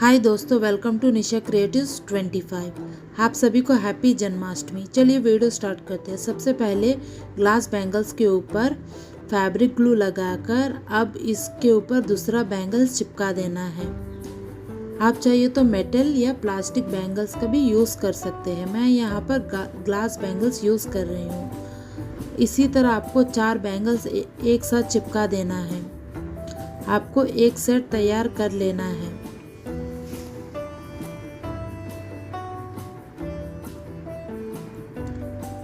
हाय दोस्तों, welcome to Nisha creatives 25। आप सभी को हैप्पी जन्माष्टमी। चलिए वीडियो स्टार्ट करते हैं। सबसे पहले ग्लास बैंगल्स के ऊपर फैब्रिक ग्लू लगाकर अब इसके ऊपर दूसरा बैंगल्स चिपका देना है। आप चाहिए तो मेटल या प्लास्टिक बैंगल्स का भी यूज़ कर सकते हैं। मैं यहाँ पर ग्लास बैंगल्स यूज़ कर रही हूँ। इसी तरह आपको 4 बैंगल्स एक साथ चिपका देना है। आपको एक सेट तैयार कर लेना है।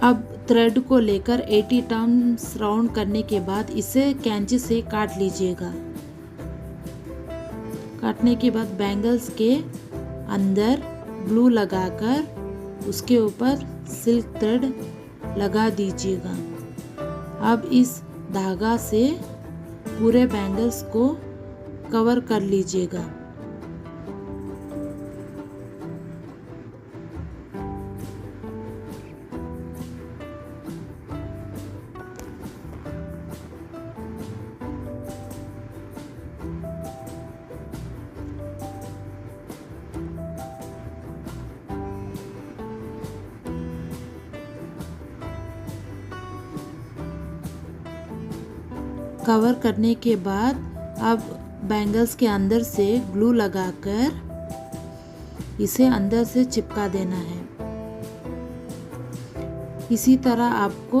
अब थ्रेड को लेकर 80 टर्न्स राउंड करने के बाद इसे कैंची से काट लीजिएगा। काटने के बाद बैंगल्स के अंदर ग्लू लगाकर उसके ऊपर सिल्क थ्रेड लगा दीजिएगा। अब इस धागा से पूरे बैंगल्स को कवर कर लीजिएगा। कवर करने के बाद अब बैंगल्स के अंदर से ग्लू लगाकर इसे अंदर से चिपका देना है। इसी तरह आपको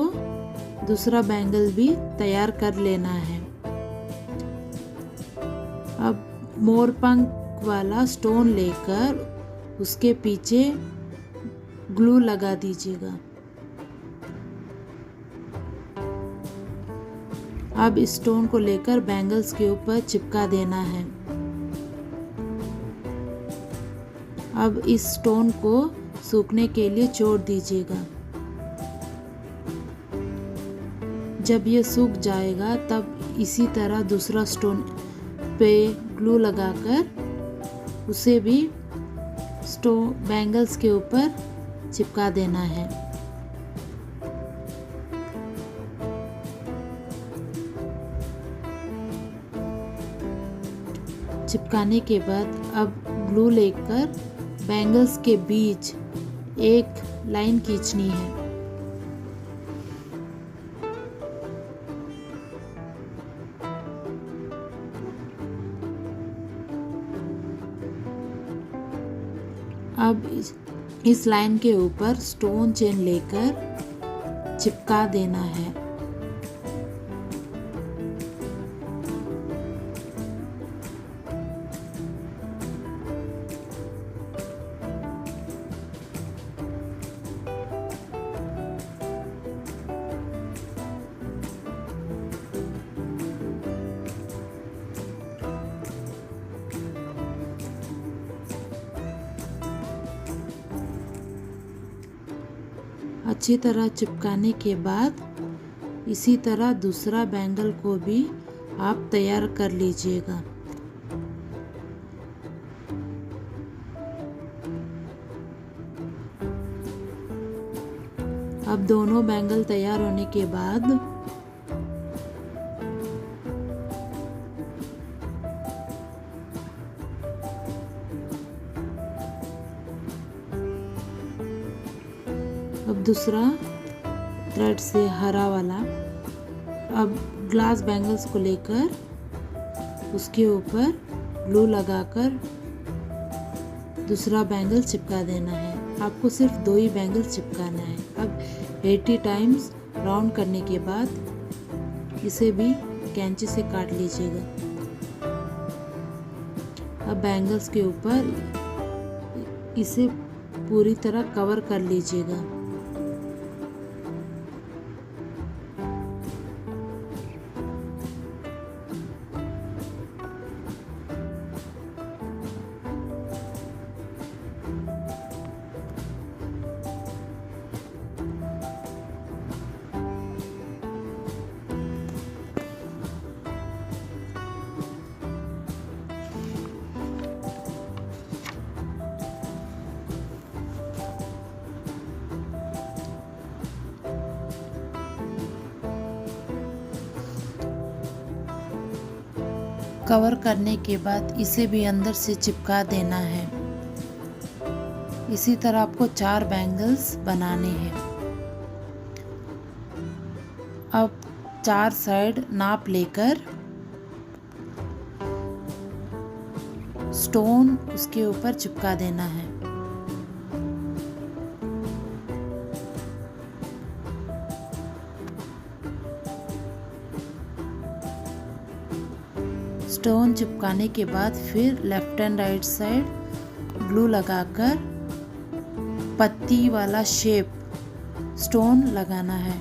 दूसरा बैंगल भी तैयार कर लेना है। अब मोरपंख वाला स्टोन लेकर उसके पीछे ग्लू लगा दीजिएगा। अब इस स्टोन को लेकर बैंगल्स के ऊपर चिपका देना है। अब इस स्टोन को सूखने के लिए छोड़ दीजिएगा। जब ये सूख जाएगा तब इसी तरह दूसरा स्टोन पे ग्लू लगाकर उसे भी बैंगल्स के ऊपर चिपका देना है। चिपकाने के बाद अब ग्लू लेकर बैंगल्स के बीच एक लाइन खींचनी है। अब इस लाइन के ऊपर स्टोन चेन लेकर चिपका देना है। अच्छी तरह चिपकाने के बाद इसी तरह दूसरा बैंगल को भी आप तैयार कर लीजिएगा। अब दोनों बैंगल तैयार होने के बाद अब दूसरा थ्रेड से हरा वाला अब ग्लास बैंगल्स को लेकर उसके ऊपर ग्लू लगाकर दूसरा बैंगल चिपका देना है। आपको सिर्फ 2 ही बैंगल चिपकाना है। अब 80 टाइम्स राउंड करने के बाद इसे भी कैंची से काट लीजिएगा। अब बैंगल्स के ऊपर इसे पूरी तरह कवर कर लीजिएगा। कवर करने के बाद इसे भी अंदर से चिपका देना है। इसी तरह आपको 4 बैंगल्स बनाने हैं। अब 4 साइड नाप लेकर स्टोन उसके ऊपर चिपका देना है। स्टोन चिपकाने के बाद फिर left and right side glue लगाकर पत्ती वाला शेप स्टोन लगाना है।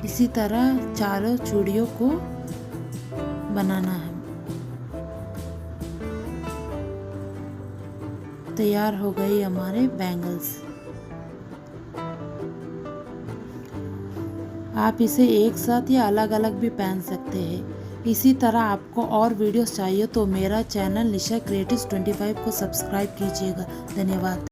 इसी तरह चारों चूड़ियों को बनाना है। तैयार हो गई हमारे बैंगल्स। आप इसे एक साथ या अलग अलग भी पहन सकते हैं। इसी तरह आपको और वीडियोस चाहिए तो मेरा चैनल निशा क्रिएटिव्स 25 को सब्सक्राइब कीजिएगा। धन्यवाद।